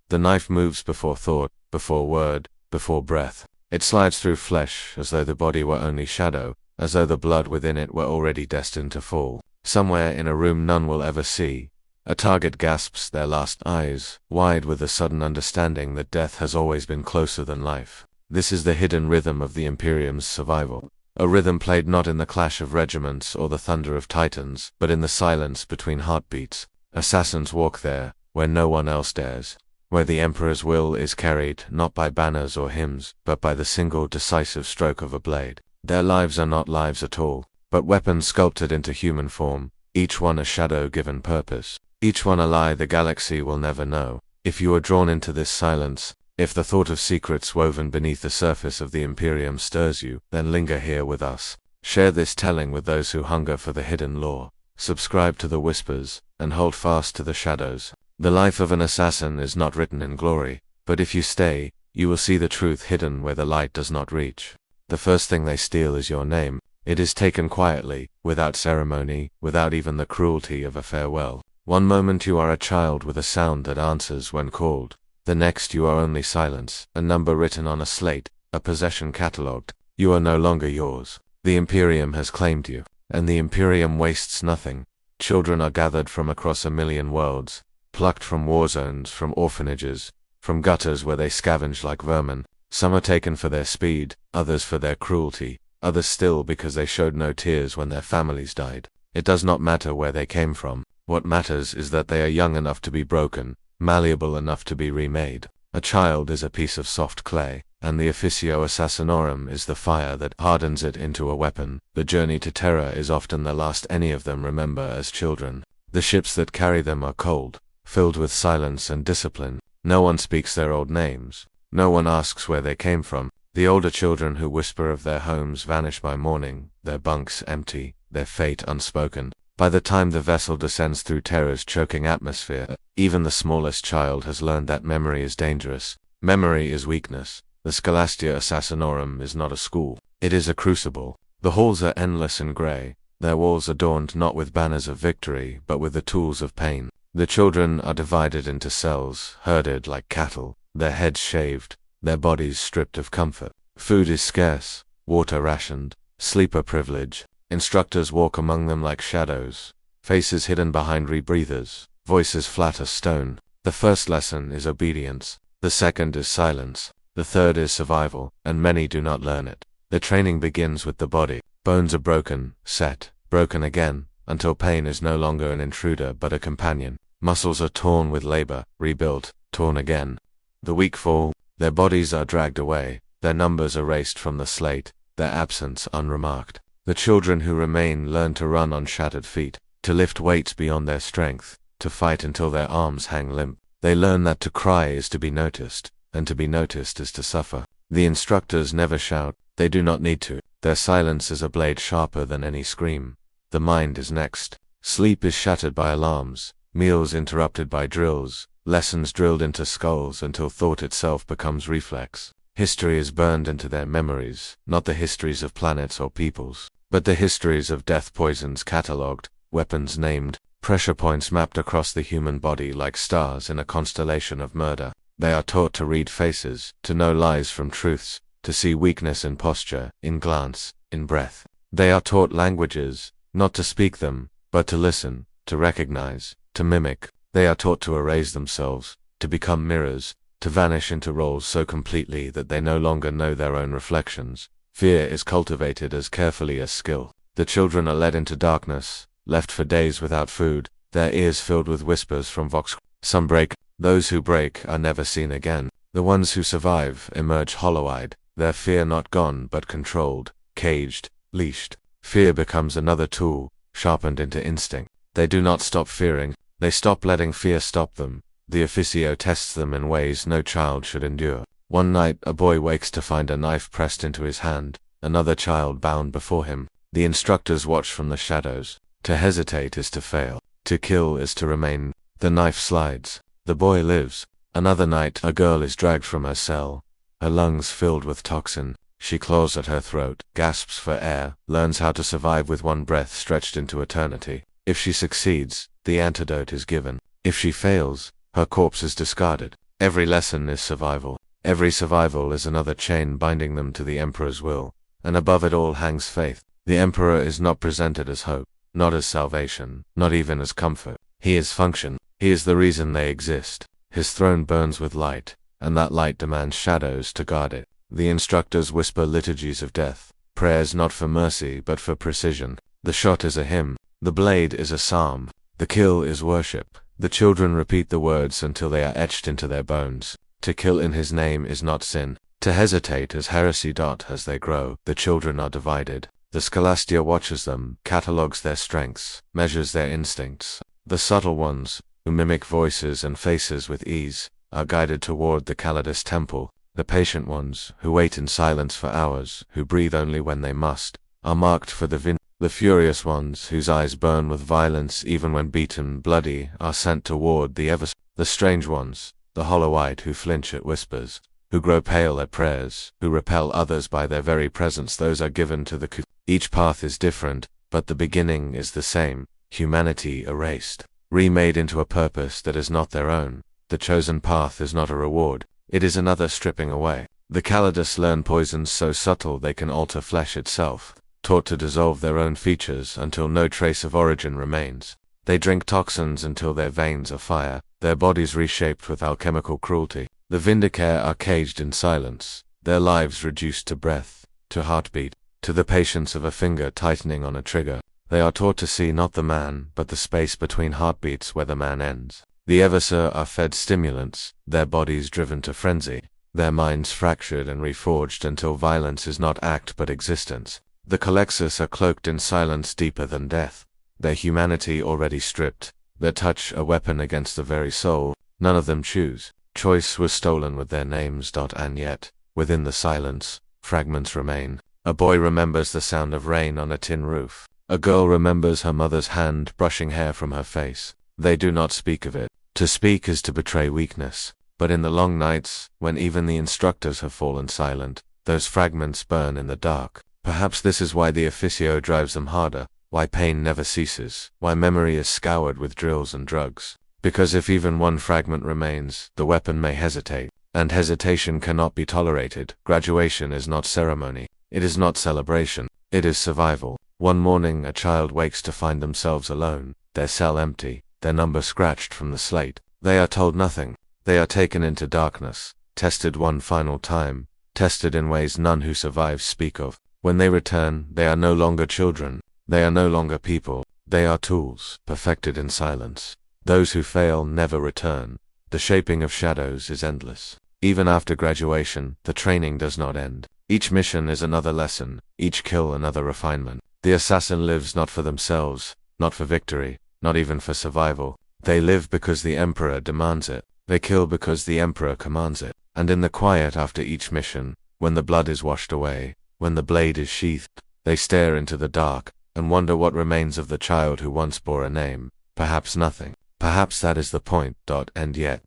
The knife moves before thought, before word, before breath. It slides through flesh as though the body were only shadow, as though the blood within it were already destined to fall. Somewhere in a room none will ever see, a target gasps their last, eyes wide with the sudden understanding that death has always been closer than life. This is the hidden rhythm of the Imperium's survival. A rhythm played not in the clash of regiments or the thunder of titans, but in the silence between heartbeats. Assassins walk there, where no one else dares. Where the Emperor's will is carried not by banners or hymns, but by the single decisive stroke of a blade. Their lives are not lives at all, but weapons sculpted into human form, each one a shadow given purpose, each one a lie the galaxy will never know. If you are drawn into this silence, if the thought of secrets woven beneath the surface of the Imperium stirs you, then linger here with us. Share this telling with those who hunger for the hidden lore. Subscribe to the whispers, and hold fast to the shadows. The life of an assassin is not written in glory, but if you stay, you will see the truth hidden where the light does not reach. The first thing they steal is your name. It is taken quietly, without ceremony, without even the cruelty of a farewell. One moment you are a child with a sound that answers when called. The next you are only silence, a number written on a slate, a possession catalogued. You are no longer yours. The Imperium has claimed you, and the Imperium wastes nothing. Children are gathered from across a million worlds, plucked from war zones, from orphanages, from gutters where they scavenge like vermin. Some are taken for their speed, others for their cruelty, others still because they showed no tears when their families died. It does not matter where they came from. What matters is that they are young enough to be broken, malleable enough to be remade. A child is a piece of soft clay, and the officio assassinorum is the fire that hardens it into a weapon. The journey to terror is often the last any of them remember as children. The ships that carry them are cold, filled with silence and discipline. No one speaks their old names. No one asks where they came from. The older children who whisper of their homes vanish by morning, their bunks empty, their fate unspoken. By the time the vessel descends through terror's choking atmosphere, even the smallest child has learned that memory is dangerous. Memory is weakness. The Scholastia Assassinorum is not a school. It is a crucible. The halls are endless and grey, their walls adorned not with banners of victory, but with the tools of pain. The children are divided into cells, herded like cattle, their heads shaved, their bodies stripped of comfort. Food is scarce, water rationed, sleep a privilege. Instructors walk among them like shadows, faces hidden behind rebreathers, voices flat as stone. The first lesson is obedience, the second is silence, the third is survival, and many do not learn it. The training begins with the body. Bones are broken, set, broken again, until pain is no longer an intruder but a companion. Muscles are torn with labor, rebuilt, torn again. The weak fall, their bodies are dragged away, their numbers erased from the slate, their absence unremarked. The children who remain learn to run on shattered feet, to lift weights beyond their strength, to fight until their arms hang limp. They learn that to cry is to be noticed, and to be noticed is to suffer. The instructors never shout, they do not need to. Their silence is a blade sharper than any scream. The mind is next. Sleep is shattered by alarms, meals interrupted by drills, lessons drilled into skulls until thought itself becomes reflex. History is burned into their memories, not the histories of planets or peoples, but the histories of death poisons catalogued, weapons named, pressure points mapped across the human body like stars in a constellation of murder. They are taught to read faces, to know lies from truths, to see weakness in posture, in glance, in breath. They are taught languages, not to speak them, but to listen, to recognize, to mimic. They are taught to erase themselves, to become mirrors, to vanish into roles so completely that they no longer know their own reflections. Fear is cultivated as carefully as skill. The children are led into darkness, left for days without food, their ears filled with whispers from vox. Some break. Those who break are never seen again. The ones who survive emerge hollow-eyed, their fear not gone but controlled, caged, leashed. Fear becomes another tool, sharpened into instinct. They do not stop fearing, they stop letting fear stop them. The officio tests them in ways no child should endure. One night a boy wakes to find a knife pressed into his hand, another child bound before him. The instructors watch from the shadows. To hesitate is to fail, to kill is to remain. The knife slides. The boy lives. Another night a girl is dragged from her cell, her lungs filled with toxin. She claws at her throat, gasps for air, learns how to survive with one breath stretched into eternity. If she succeeds, the antidote is given. If she fails, her corpse is discarded. Every lesson is survival. Every survival is another chain binding them to the Emperor's will. And above it all hangs faith. The Emperor is not presented as hope, not as salvation, not even as comfort. He is function. He is the reason they exist. His throne burns with light, and that light demands shadows to guard it. The instructors whisper liturgies of death, prayers not for mercy but for precision. The shot is a hymn, the blade is a psalm, the kill is worship. The children repeat the words until they are etched into their bones. To kill in his name is not sin. To hesitate is heresy. As they grow, the children are divided. The Scholastia watches them, catalogues their strengths, measures their instincts. The subtle ones, who mimic voices and faces with ease, are guided toward the Calidus temple. The patient ones, who wait in silence for hours, who breathe only when they must, are marked for the The furious ones, whose eyes burn with violence even when beaten bloody, are sent toward the The strange ones, the hollow-eyed who flinch at whispers, who grow pale at prayers, who repel others by their very presence, those are given to the Each path is different, but the beginning is the same. Humanity erased, remade into a purpose that is not their own. The chosen path is not a reward, it is another stripping away. The Calidus learn poisons so subtle they can alter flesh itself, taught to dissolve their own features until no trace of origin remains. They drink toxins until their veins are fire, their bodies reshaped with alchemical cruelty. The Vindicare are caged in silence, their lives reduced to breath, to heartbeat, to the patience of a finger tightening on a trigger. They are taught to see not the man, but the space between heartbeats where the man ends. The Eversur are fed stimulants, their bodies driven to frenzy, their minds fractured and reforged until violence is not act but existence. The Colexus are cloaked in silence deeper than death, their humanity already stripped, their touch a weapon against the very soul. None of them choose. Choice was stolen with their names. And yet, within the silence, fragments remain. A boy remembers the sound of rain on a tin roof. A girl remembers her mother's hand brushing hair from her face. They do not speak of it. To speak is to betray weakness. But in the long nights, when even the instructors have fallen silent, those fragments burn in the dark. Perhaps this is why the officio drives them harder, why pain never ceases, why memory is scoured with drills and drugs. Because if even one fragment remains, the weapon may hesitate, and hesitation cannot be tolerated. Graduation is not ceremony, it is not celebration, it is survival. One morning a child wakes to find themselves alone, their cell empty, their number scratched from the slate. They are told nothing, they are taken into darkness, tested one final time, tested in ways none who survive speak of. When they return, they are no longer children, they are no longer people, they are tools, perfected in silence. Those who fail never return. The shaping of shadows is endless. Even after graduation, the training does not end. Each mission is another lesson, each kill another refinement. The assassin lives not for themselves, not for victory, not even for survival. They live because the Emperor demands it. They kill because the Emperor commands it. And in the quiet after each mission, when the blood is washed away, when the blade is sheathed, they stare into the dark, and wonder what remains of the child who once bore a name. Perhaps nothing. Perhaps that is the point. And yet,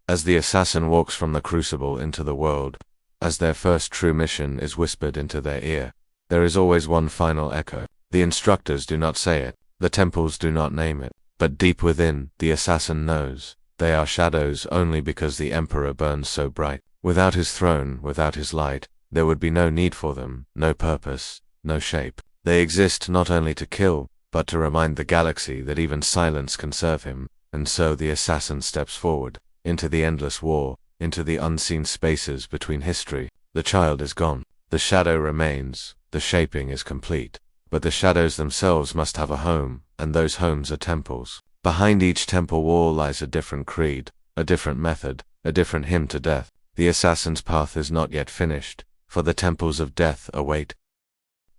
as the assassin walks from the crucible into the world, as their first true mission is whispered into their ear, there is always one final echo. The instructors do not say it, the temples do not name it, but deep within, the assassin knows. They are shadows only because the Emperor burns so bright. Without his throne, without his light, there would be no need for them, no purpose, no shape. They exist not only to kill, but to remind the galaxy that even silence can serve him. And so the assassin steps forward, into the endless war, into the unseen spaces between history. The child is gone. The shadow remains, the shaping is complete. But the shadows themselves must have a home, and those homes are temples. Behind each temple wall lies a different creed, a different method, a different hymn to death. The assassin's path is not yet finished, for the temples of death await.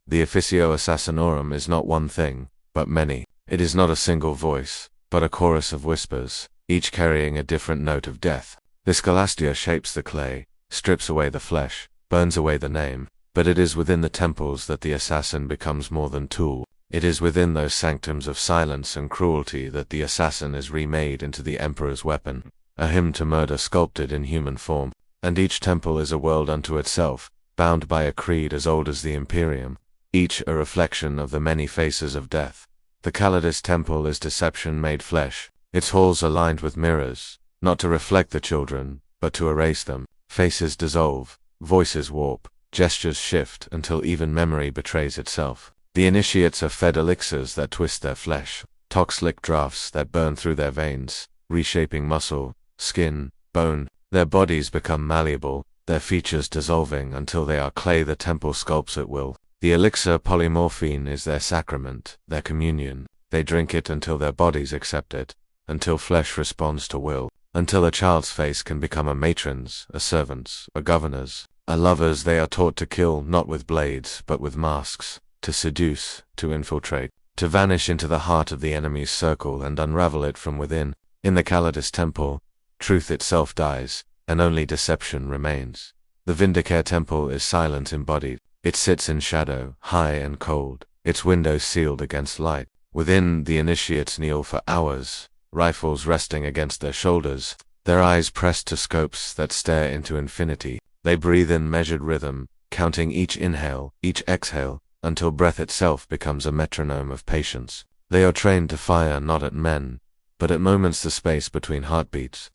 The Officio Assassinorum is not one thing, but many. It is not a single voice, but a chorus of whispers, each carrying a different note of death. The Scholastia shapes the clay, strips away the flesh, burns away the name, but it is within the temples that the assassin becomes more than tool. It is within those sanctums of silence and cruelty that the assassin is remade into the Emperor's weapon, a hymn to murder sculpted in human form. And each temple is a world unto itself, bound by a creed as old as the Imperium, each a reflection of the many faces of death. The Calidus temple is deception made flesh, its halls are lined with mirrors, not to reflect the children, but to erase them. Faces dissolve, voices warp, gestures shift until even memory betrays itself. The initiates are fed elixirs that twist their flesh, toxic drafts that burn through their veins, reshaping muscle, skin, bone. Their bodies become malleable, their features dissolving until they are clay the temple sculpts at will. The elixir polymorphine is their sacrament, their communion. They drink it until their bodies accept it, until flesh responds to will, until a child's face can become a matron's, a servant's, a governor's, a lover's. They are taught to kill not with blades but with masks, to seduce, to infiltrate, to vanish into the heart of the enemy's circle and unravel it from within. In the Calidus temple, truth itself dies, and only deception remains. The Vindicare temple is silent embodied. It sits in shadow, high and cold, its windows sealed against light. Within, the initiates kneel for hours, rifles resting against their shoulders, their eyes pressed to scopes that stare into infinity. They breathe in measured rhythm, counting each inhale, each exhale, until breath itself becomes a metronome of patience. They are trained to fire not at men, but at moments, the space between heartbeats.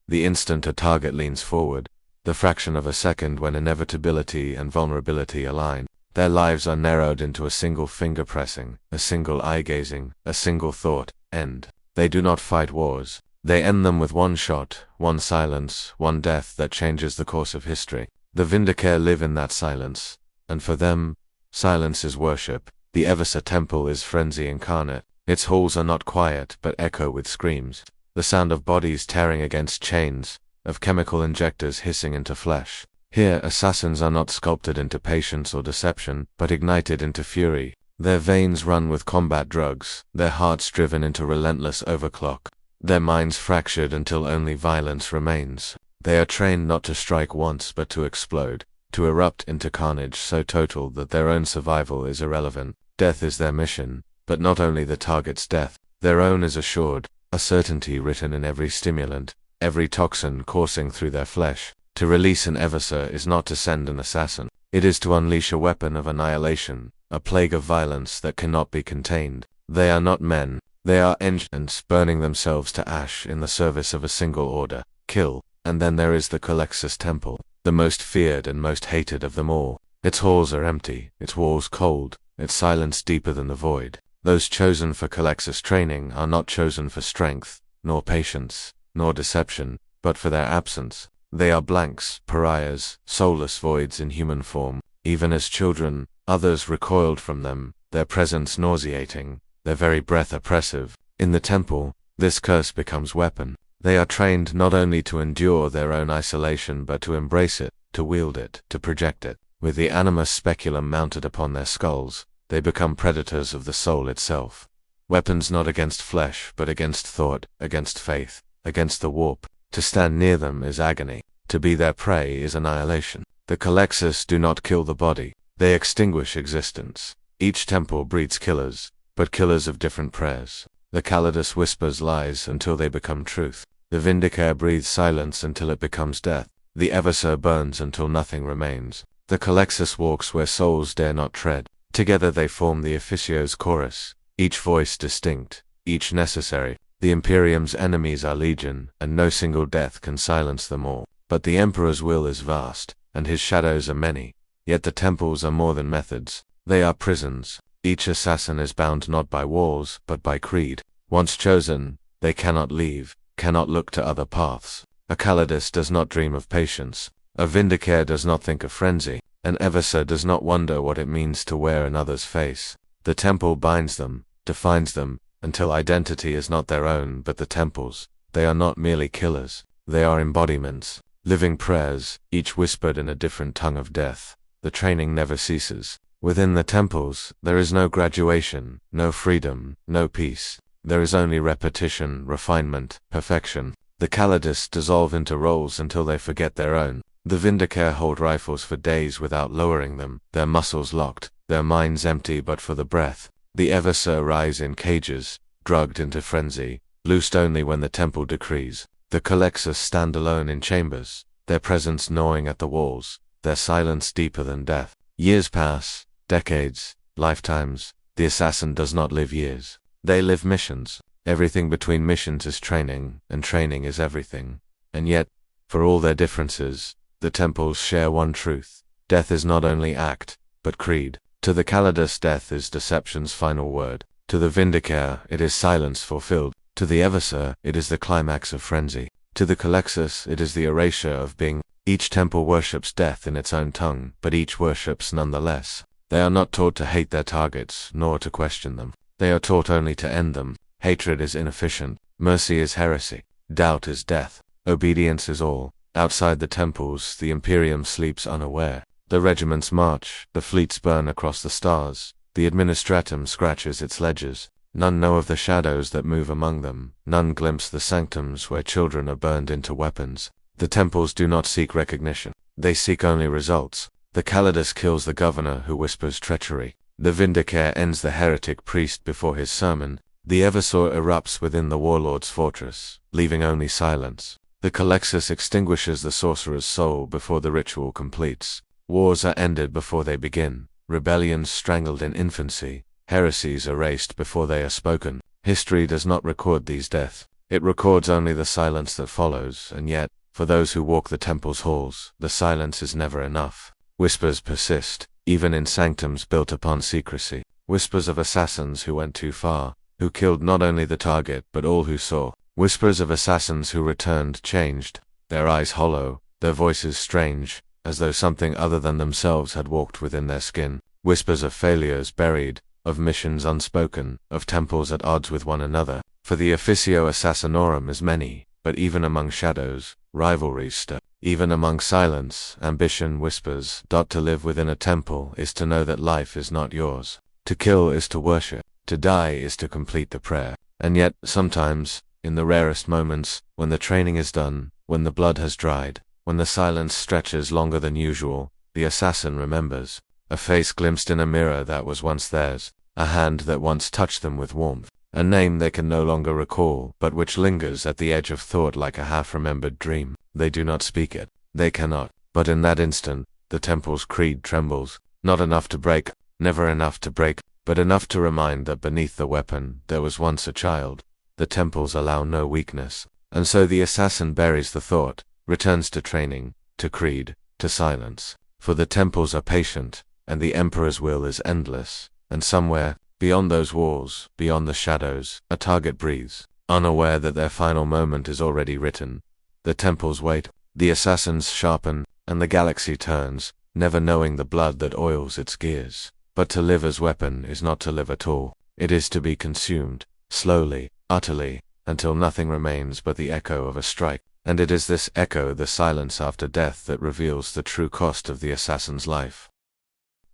The instant a target leans forward, the fraction of a second when inevitability and vulnerability align. Their lives are narrowed into a single finger pressing, a single eye gazing, a single thought, end. They do not fight wars. They end them with one shot, one silence, one death that changes the course of history. The Vindicare live in that silence, and for them, silence is worship. The Eversa temple is frenzy incarnate. Its halls are not quiet but echo with screams. The sound of bodies tearing against chains, of chemical injectors hissing into flesh. Here, assassins are not sculpted into patience or deception, but ignited into fury. Their veins run with combat drugs, their hearts driven into relentless overclock, their minds fractured until only violence remains. They are trained not to strike once but to explode, to erupt into carnage so total that their own survival is irrelevant. Death is their mission, but not only the target's death, their own is assured, a certainty written in every stimulant, every toxin coursing through their flesh. To release an Eversa is not to send an assassin. It is to unleash a weapon of annihilation, a plague of violence that cannot be contained. They are not men, they are engines burning themselves to ash in the service of a single order, kill. And then there is the Calexis temple, the most feared and most hated of them all. Its halls are empty, its walls cold, its silence deeper than the void. Those chosen for Calexis training are not chosen for strength, nor patience, nor deception, but for their absence. They are blanks, pariahs, soulless voids in human form. Even as children, others recoiled from them, their presence nauseating, their very breath oppressive. In the temple, this curse becomes weapon. They are trained not only to endure their own isolation but to embrace it, to wield it, to project it. With the animus speculum mounted upon their skulls, they become predators of the soul itself. Weapons not against flesh but against thought, against faith, against the warp. To stand near them is agony. To be their prey is annihilation. The Calexis do not kill the body. They extinguish existence. Each temple breeds killers, but killers of different prayers. The Calidus whispers lies until they become truth. The Vindicare breathes silence until it becomes death. The Eversa burns until nothing remains. The Calexis walks where souls dare not tread. Together they form the Officio's chorus, each voice distinct, each necessary. The Imperium's enemies are legion, and no single death can silence them all. But the Emperor's will is vast, and his shadows are many. Yet the temples are more than methods. They are prisons. Each assassin is bound not by walls, but by creed. Once chosen, they cannot leave, cannot look to other paths. A Calidus does not dream of patience. A Vindicare does not think of frenzy. An Eversa does not wonder what it means to wear another's face. The temple binds them, defines them, until identity is not their own but the temple's. They are not merely killers. They are embodiments, living prayers, each whispered in a different tongue of death. The training never ceases. Within the temples, there is no graduation, no freedom, no peace. There is only repetition, refinement, perfection. The Calidus dissolve into roles until they forget their own. The Vindicare hold rifles for days without lowering them, their muscles locked, their minds empty but for the breath. The Eversa rise in cages, drugged into frenzy, loosed only when the temple decrees. The Calexis stand alone in chambers, their presence gnawing at the walls, their silence deeper than death. Years pass, decades, lifetimes. The assassin does not live years. They live missions. Everything between missions is training, and training is everything. And yet, For all their differences, the temples share one truth. Death is not only act, but creed. To the Calidus, death is deception's final word. To the Vindicare, it is silence fulfilled. To the Eversur, it is the climax of frenzy. To the Calexis, it is the erasure of being. Each temple worships death in its own tongue, but each worships nonetheless. They are not taught to hate their targets, nor to question them. They are taught only to end them. Hatred is inefficient. Mercy is heresy. Doubt is death. Obedience is all. Outside the temples, the Imperium sleeps unaware. The regiments march, the fleets burn across the stars. The administratum scratches its ledgers. None know of the shadows that move among them. None glimpse the sanctums where children are burned into weapons. The temples do not seek recognition. They seek only results. The Calidus kills the governor who whispers treachery. The Vindicare ends the heretic priest before his sermon. The Eversur erupts within the warlord's fortress, leaving only silence. The Calexis extinguishes the sorcerer's soul before the ritual completes. Wars are ended before they begin. Rebellions strangled in infancy. Heresies erased before they are spoken. History does not record these deaths. It records only the silence that follows, and yet, for those who walk the temple's halls, the silence is never enough. Whispers persist, even in sanctums built upon secrecy. Whispers of assassins who went too far, who killed not only the target but all who saw. Whispers of assassins who returned changed, their eyes hollow, their voices strange, as though something other than themselves had walked within their skin. Whispers of failures buried, of missions unspoken, of temples at odds with one another. For the officio assassinorum is many, but even among shadows, rivalries stir. Even among silence, ambition whispers. To live within a temple is to know that life is not yours. To kill is to worship. To die is to complete the prayer. And yet, sometimes, in the rarest moments, when the training is done, when the blood has dried, when the silence stretches longer than usual, the assassin remembers. A face glimpsed in a mirror that was once theirs. A hand that once touched them with warmth. A name they can no longer recall, but which lingers at the edge of thought like a half-remembered dream. They do not speak it. They cannot. But in that instant, the temple's creed trembles. Not enough to break, never enough to break, but enough to remind that beneath the weapon, there was once a child. The temples allow no weakness. And so the assassin buries the thought, returns to training, to creed, to silence. For the temples are patient, and the emperor's will is endless. And somewhere, beyond those walls, beyond the shadows, a target breathes, unaware that their final moment is already written. The temples wait, the assassins sharpen, and the galaxy turns, never knowing the blood that oils its gears. But to live as weapon is not to live at all. It is to be consumed, slowly, utterly, until nothing remains but the echo of a strike. And it is this echo, the silence after death, that reveals the true cost of the assassin's life.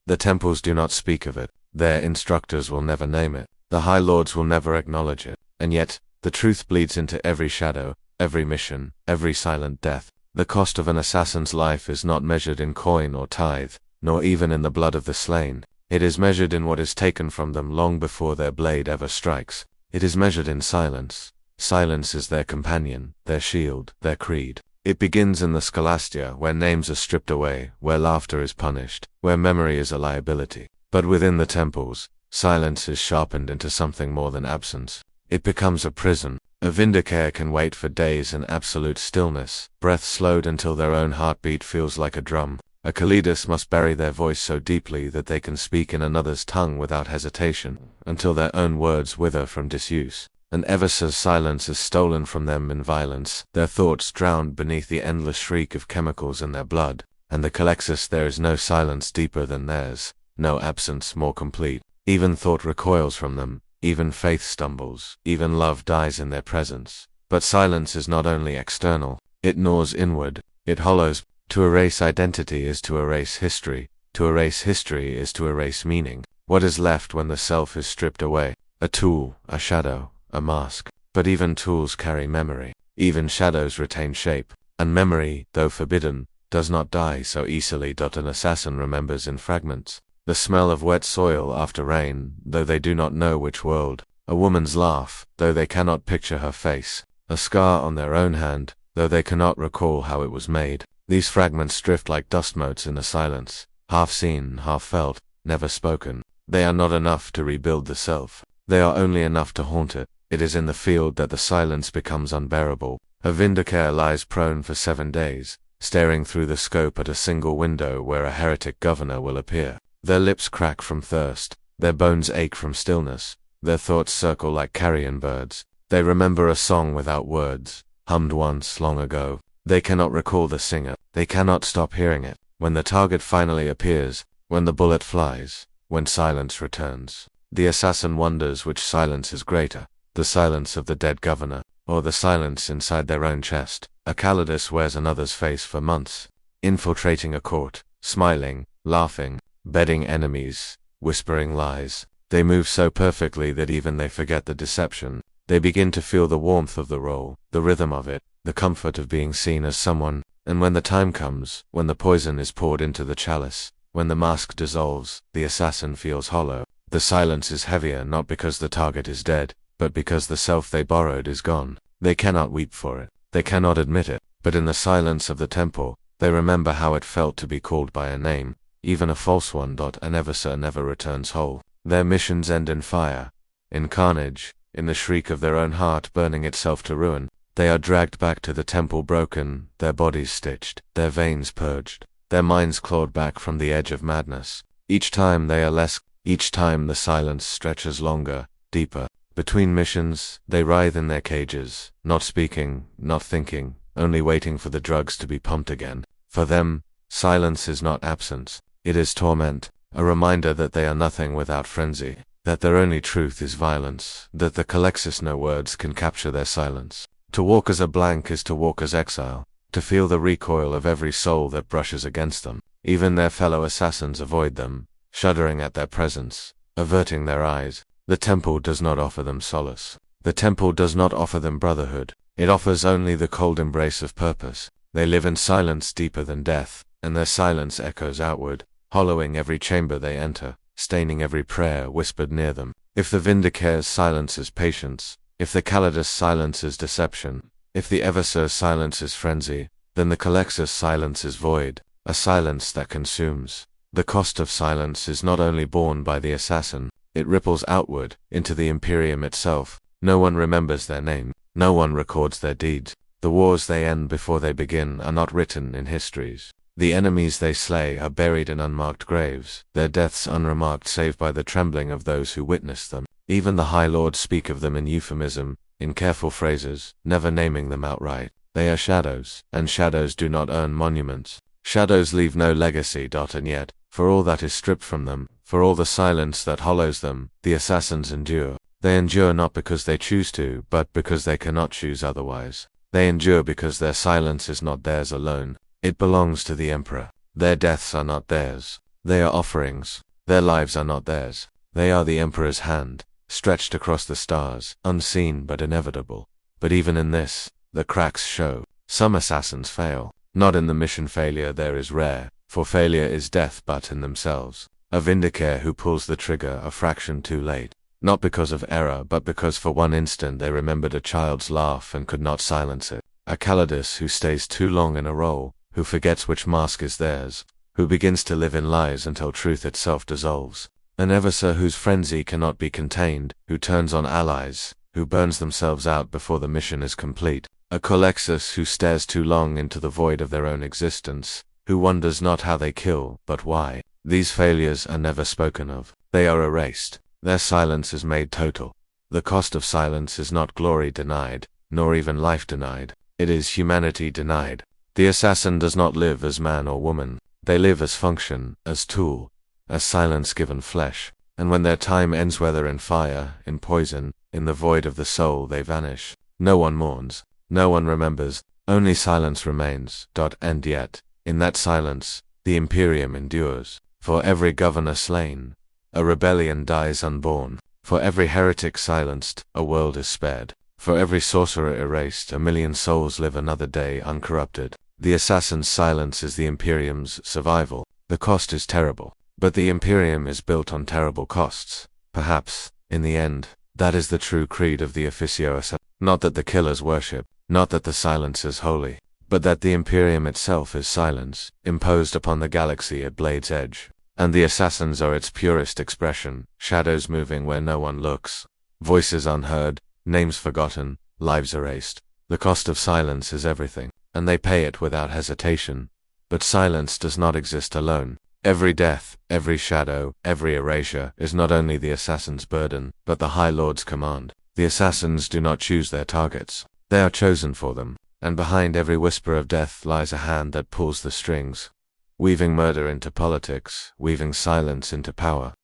The temples do not speak of it. Their instructors will never name it. The High Lords will never acknowledge it. And yet, the truth bleeds into every shadow, every mission, every silent death. The cost of an assassin's life is not measured in coin or tithe, nor even in the blood of the slain. It is measured in what is taken from them long before their blade ever strikes. It is measured in silence. Silence is their companion, their shield, their creed. It begins in the Scholastia, where names are stripped away, where laughter is punished, where memory is a liability. But within the temples, silence is sharpened into something more than absence. It becomes a prison. A Vindicare can wait for days in absolute stillness, breath slowed until their own heartbeat feels like a drum. A Calidus must bury their voice so deeply that they can speak in another's tongue without hesitation, until their own words wither from disuse. An Eversur's silence is stolen from them in violence, their thoughts drowned beneath the endless shriek of chemicals in their blood. And the Calexis, there is no silence deeper than theirs, no absence more complete. Even thought recoils from them, even faith stumbles, even love dies in their presence. But silence is not only external, it gnaws inward, it hollows. To erase identity is to erase history. To erase history is to erase meaning. What is left when the self is stripped away? A tool, a shadow, a mask. But even tools carry memory. Even shadows retain shape. And memory, though forbidden, does not die so easily. An assassin remembers in fragments. The smell of wet soil after rain, though they do not know which world. A woman's laugh, though they cannot picture her face. A scar on their own hand, though they cannot recall how it was made. These fragments drift like dust motes in the silence, half seen, half felt, never spoken. They are not enough to rebuild the self. They are only enough to haunt it. It is in the field that the silence becomes unbearable. A Vindicare lies prone for 7 days, staring through the scope at a single window where a heretic governor will appear. Their lips crack from thirst, their bones ache from stillness, their thoughts circle like carrion birds. They remember a song without words, hummed once long ago. They cannot recall the singer, they cannot stop hearing it. When the target finally appears, when the bullet flies, when silence returns, the assassin wonders which silence is greater, the silence of the dead governor, or the silence inside their own chest. A Calidus wears another's face for months, infiltrating a court, smiling, laughing, bedding enemies, whispering lies. They move so perfectly that even they forget the deception. They begin to feel the warmth of the role, the rhythm of it, the comfort of being seen as someone. And when the time comes, when the poison is poured into the chalice, when the mask dissolves, the assassin feels hollow. The silence is heavier not because the target is dead, but because the self they borrowed is gone. They cannot weep for it, they cannot admit it, but in the silence of the temple, they remember how it felt to be called by a name, even a false one. An Eversur never returns whole. Their missions end in fire, in carnage, in the shriek of their own heart burning itself to ruin. They are dragged back to the temple broken, their bodies stitched, their veins purged, their minds clawed back from the edge of madness. Each time they are less, each time the silence stretches longer, deeper. Between missions, they writhe in their cages, not speaking, not thinking, only waiting for the drugs to be pumped again. For them, silence is not absence, it is torment, a reminder that they are nothing without frenzy, that their only truth is violence, that the Calexis no words can capture their silence. To walk as a blank is to walk as exile, to feel the recoil of every soul that brushes against them. Even their fellow assassins avoid them, shuddering at their presence, averting their eyes. The temple does not offer them solace. The temple does not offer them brotherhood. It offers only the cold embrace of purpose. They live in silence deeper than death, and their silence echoes outward, hollowing every chamber they enter, staining every prayer whispered near them. If the Vindicare's silence is patience, if the Calidus silence is deception, if the Eversur's silence is frenzy, then the Calexis silence is void, a silence that consumes. The cost of silence is not only borne by the assassin, it ripples outward, into the Imperium itself. No one remembers their name, no one records their deeds. The wars they end before they begin are not written in histories. The enemies they slay are buried in unmarked graves, their deaths unremarked save by the trembling of those who witnessed them. Even the High Lords speak of them in euphemism, in careful phrases, never naming them outright. They are shadows, and shadows do not earn monuments. Shadows leave no legacy. And yet, for all that is stripped from them, for all the silence that hollows them, the assassins endure. They endure not because they choose to, but because they cannot choose otherwise. They endure because their silence is not theirs alone. It belongs to the Emperor. Their deaths are not theirs. They are offerings. Their lives are not theirs. They are the Emperor's hand, stretched across the stars, unseen but inevitable. But even in this, the cracks show. Some assassins fail. Not in the mission failure there is rare, for failure is death but in themselves. A Vindicare who pulls the trigger a fraction too late. Not because of error but because for one instant they remembered a child's laugh and could not silence it. A Calidus who stays too long in a role, who forgets which mask is theirs, who begins to live in lies until truth itself dissolves. An Eversur whose frenzy cannot be contained, who turns on allies, who burns themselves out before the mission is complete. A Calexis who stares too long into the void of their own existence, who wonders not how they kill, but why. These failures are never spoken of. They are erased. Their silence is made total. The cost of silence is not glory denied, nor even life denied. It is humanity denied. The assassin does not live as man or woman. They live as function, as tool, as silence given flesh. And when their time ends, whether in fire, in poison, in the void of the soul, they vanish. No one mourns. No one remembers. Only silence remains. And yet, in that silence, the Imperium endures. For every governor slain, a rebellion dies unborn. For every heretic silenced, a world is spared. For every sorcerer erased, a million souls live another day uncorrupted. The assassin's silence is the Imperium's survival. The cost is terrible. But the Imperium is built on terrible costs. Perhaps, in the end, that is the true creed of the officio assassin. Not that the killers worship, not that the silence is holy, but that the Imperium itself is silence, imposed upon the galaxy at blade's edge. And the assassins are its purest expression, shadows moving where no one looks, voices unheard, names forgotten, lives erased. The cost of silence is everything, and they pay it without hesitation. But silence does not exist alone. Every death, every shadow, every erasure is not only the assassin's burden, but the High Lord's command. The assassins do not choose their targets. They are chosen for them, and behind every whisper of death lies a hand that pulls the strings, weaving murder into politics, weaving silence into power.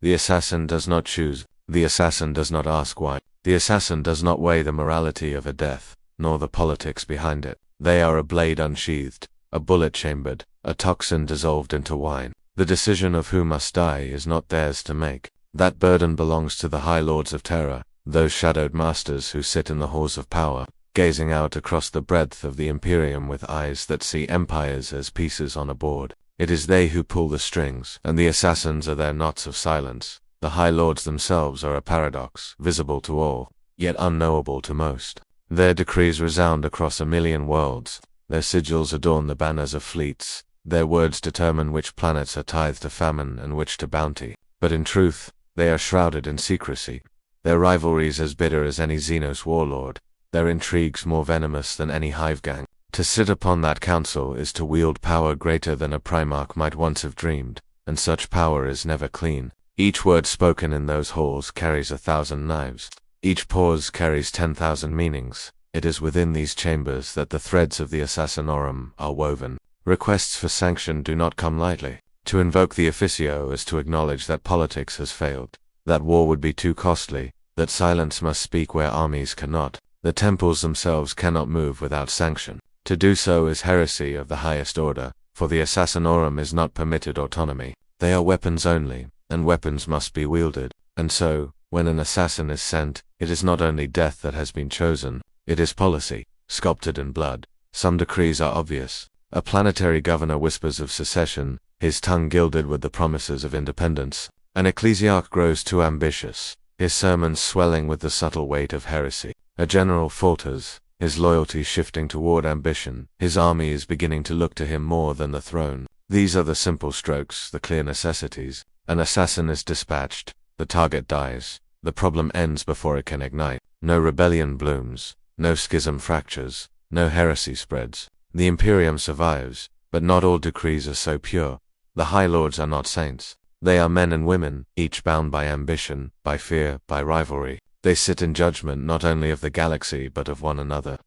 The assassin does not choose. The assassin does not ask why. The assassin does not weigh the morality of a death, nor the politics behind it. They are a blade unsheathed, a bullet chambered, a toxin dissolved into wine. The decision of who must die is not theirs to make. That burden belongs to the High Lords of Terror, those shadowed masters who sit in the halls of power, gazing out across the breadth of the Imperium with eyes that see empires as pieces on a board. It is they who pull the strings, and the assassins are their knots of silence. The High Lords themselves are a paradox, visible to all, yet unknowable to most. Their decrees resound across a million worlds. Their sigils adorn the banners of fleets. Their words determine which planets are tithed to famine and which to bounty. But in truth, they are shrouded in secrecy. Their rivalries as bitter as any Xenos warlord. Their intrigues more venomous than any hive gang. To sit upon that council is to wield power greater than a Primarch might once have dreamed, and such power is never clean. Each word spoken in those halls carries 1,000 knives. Each pause carries 10,000 meanings. It is within these chambers that the threads of the Assassinorum are woven. Requests for sanction do not come lightly. To invoke the officio is to acknowledge that politics has failed, that war would be too costly, that silence must speak where armies cannot. The temples themselves cannot move without sanction. To do so is heresy of the highest order, for the Assassinorum is not permitted autonomy. They are weapons only, and weapons must be wielded. And so, when an assassin is sent, it is not only death that has been chosen, it is policy, sculpted in blood. Some decrees are obvious. A planetary governor whispers of secession, his tongue gilded with the promises of independence. An ecclesiarch grows too ambitious, his sermons swelling with the subtle weight of heresy. A general falters, his loyalty shifting toward ambition. His army is beginning to look to him more than the throne. These are the simple strokes, the clear necessities. An assassin is dispatched, the target dies, the problem ends before it can ignite. No rebellion blooms, no schism fractures, no heresy spreads. The Imperium survives, but not all decrees are so pure. The High Lords are not saints. They are men and women, each bound by ambition, by fear, by rivalry. They sit in judgment not only of the galaxy but of one another.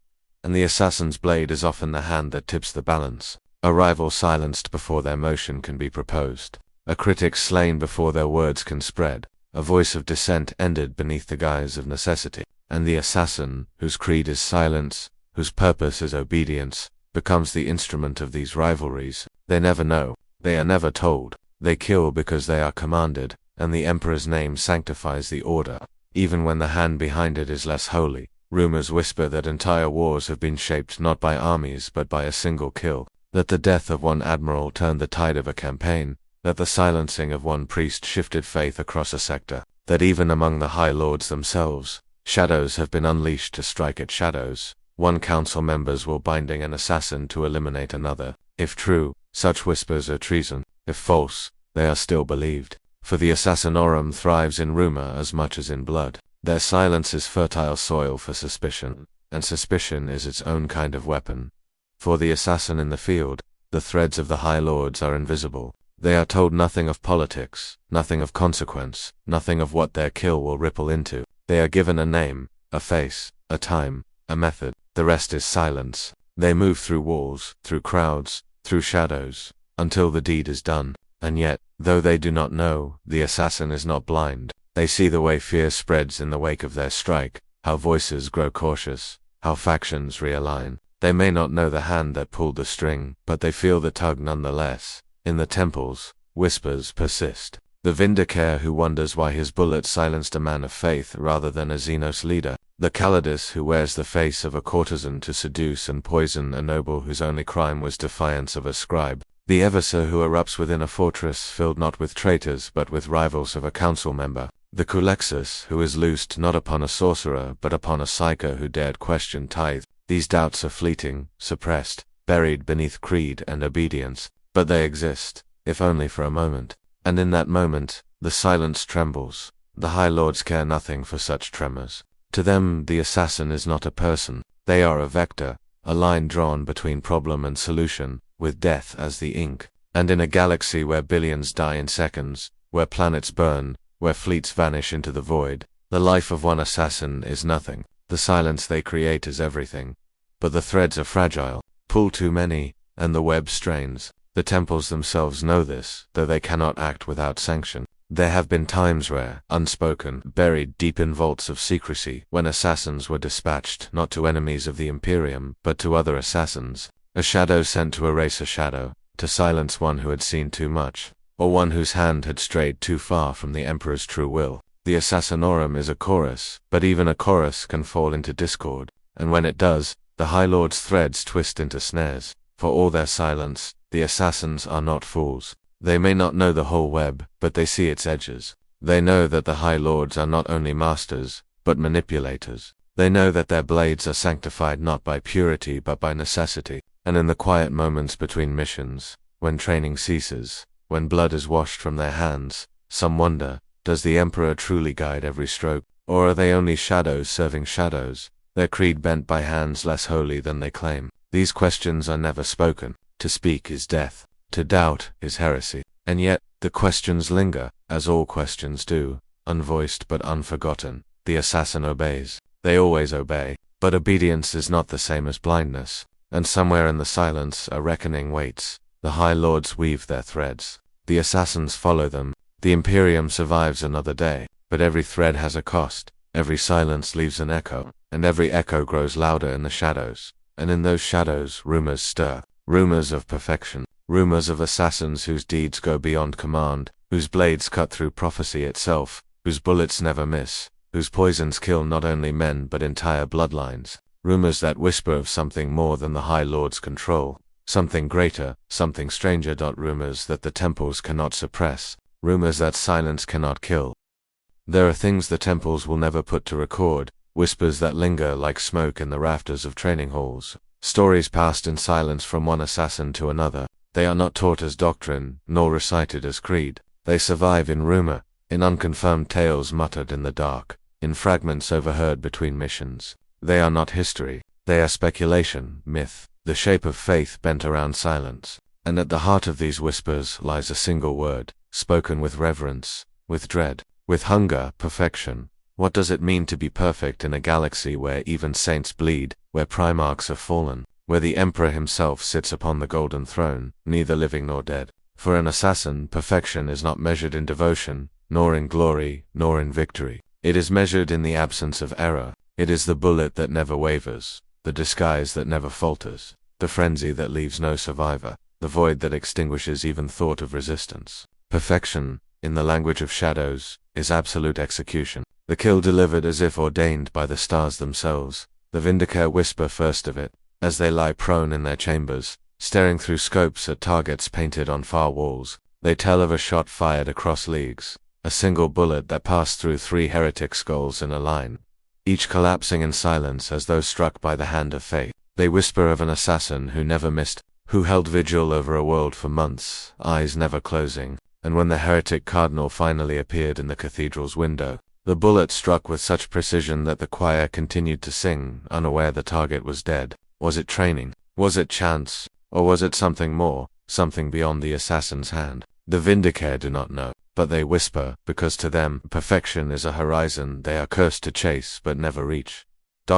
And the assassin's blade is often the hand that tips the balance. A rival silenced before their motion can be proposed. A critic slain before their words can spread. A voice of dissent ended beneath the guise of necessity. And the assassin, whose creed is silence, whose purpose is obedience, becomes the instrument of these rivalries. They never know. They are never told. They kill because they are commanded, and the Emperor's name sanctifies the order. Even when the hand behind it is less holy, rumors whisper that entire wars have been shaped not by armies but by a single kill, that the death of one admiral turned the tide of a campaign, that the silencing of one priest shifted faith across a sector, that even among the High Lords themselves, shadows have been unleashed to strike at shadows. One council members will binding an assassin to eliminate another. If true, such whispers are treason. If false, they are still believed. For the Assassinorum thrives in rumor as much as in blood. Their silence is fertile soil for suspicion, and suspicion is its own kind of weapon. For the assassin in the field, the threads of the High Lords are invisible. They are told nothing of politics, nothing of consequence, nothing of what their kill will ripple into. They are given a name, a face, a time, a method. The rest is silence. They move through walls, through crowds, through shadows, until the deed is done. And yet, though they do not know, the assassin is not blind. They see the way fear spreads in the wake of their strike, how voices grow cautious, how factions realign. They may not know the hand that pulled the string, but they feel the tug nonetheless. In the temples, whispers persist. The Vindicator who wonders why his bullet silenced a man of faith rather than a Xenos leader. The Calidus who wears the face of a courtesan to seduce and poison a noble whose only crime was defiance of a scribe. The Eversor who erupts within a fortress filled not with traitors but with rivals of a council member. The Culexus who is loosed not upon a sorcerer but upon a psyker who dared question tithe. These doubts are fleeting, suppressed, buried beneath creed and obedience, but they exist, if only for a moment. And in that moment, the silence trembles. The High Lords care nothing for such tremors. To them, the assassin is not a person. They are a vector, a line drawn between problem and solution, with death as the ink. And in a galaxy where billions die in seconds, where planets burn, where fleets vanish into the void, the life of one assassin is nothing. The silence they create is everything. But the threads are fragile. Pull too many, and the web strains. The temples themselves know this, though they cannot act without sanction. There have been times where, unspoken, buried deep in vaults of secrecy, when assassins were dispatched not to enemies of the Imperium, but to other assassins. A shadow sent to erase a shadow, to silence one who had seen too much, or one whose hand had strayed too far from the Emperor's true will. The Assassinorum is a chorus, but even a chorus can fall into discord, and when it does, the High Lord's threads twist into snares. For all their silence, the assassins are not fools. They may not know the whole web, but they see its edges. They know that the High Lords are not only masters, but manipulators. They know that their blades are sanctified not by purity but by necessity, and in the quiet moments between missions, when training ceases, when blood is washed from their hands, some wonder, does the Emperor truly guide every stroke, or are they only shadows serving shadows, their creed bent by hands less holy than they claim? These questions are never spoken. To speak is death. To doubt is heresy. And yet, the questions linger, as all questions do, unvoiced but unforgotten. The assassin obeys. They always obey. But obedience is not the same as blindness. And somewhere in the silence a reckoning waits. The High Lords weave their threads. The assassins follow them. The Imperium survives another day. But every thread has a cost. Every silence leaves an echo. And every echo grows louder in the shadows. And in those shadows rumors stir. Rumors of perfection. Rumors of assassins whose deeds go beyond command, whose blades cut through prophecy itself, whose bullets never miss, whose poisons kill not only men but entire bloodlines. Rumors that whisper of something more than the High Lord's control. Something greater, something stranger. Rumors that the temples cannot suppress. Rumors that silence cannot kill. There are things the temples will never put to record. Whispers that linger like smoke in the rafters of training halls. Stories passed in silence from one assassin to another. They are not taught as doctrine, nor recited as creed. They survive in rumor, in unconfirmed tales muttered in the dark, in fragments overheard between missions. They are not history. They are speculation, myth, the shape of faith bent around silence. And at the heart of these whispers lies a single word, spoken with reverence, with dread, with hunger: perfection. What does it mean to be perfect in a galaxy where even saints bleed, where primarchs have fallen, where the Emperor himself sits upon the golden throne, neither living nor dead? For an assassin, perfection is not measured in devotion, nor in glory, nor in victory. It is measured in the absence of error. It is the bullet that never wavers, the disguise that never falters, the frenzy that leaves no survivor, the void that extinguishes even thought of resistance. Perfection, in the language of shadows, is absolute execution. The kill delivered as if ordained by the stars themselves. The Vindicare whisper first of it, as they lie prone in their chambers, staring through scopes at targets painted on far walls. They tell of a shot fired across leagues, a single bullet that passed through 3 heretic skulls in a line, each collapsing in silence as though struck by the hand of fate. They whisper of an assassin who never missed, who held vigil over a world for months, eyes never closing, and when the heretic cardinal finally appeared in the cathedral's window, the bullet struck with such precision that the choir continued to sing, unaware the target was dead. Was it training? Was it chance? Or was it something more, something beyond the assassin's hand? The Vindicare do not know, but they whisper, because to them, perfection is a horizon they are cursed to chase but never reach.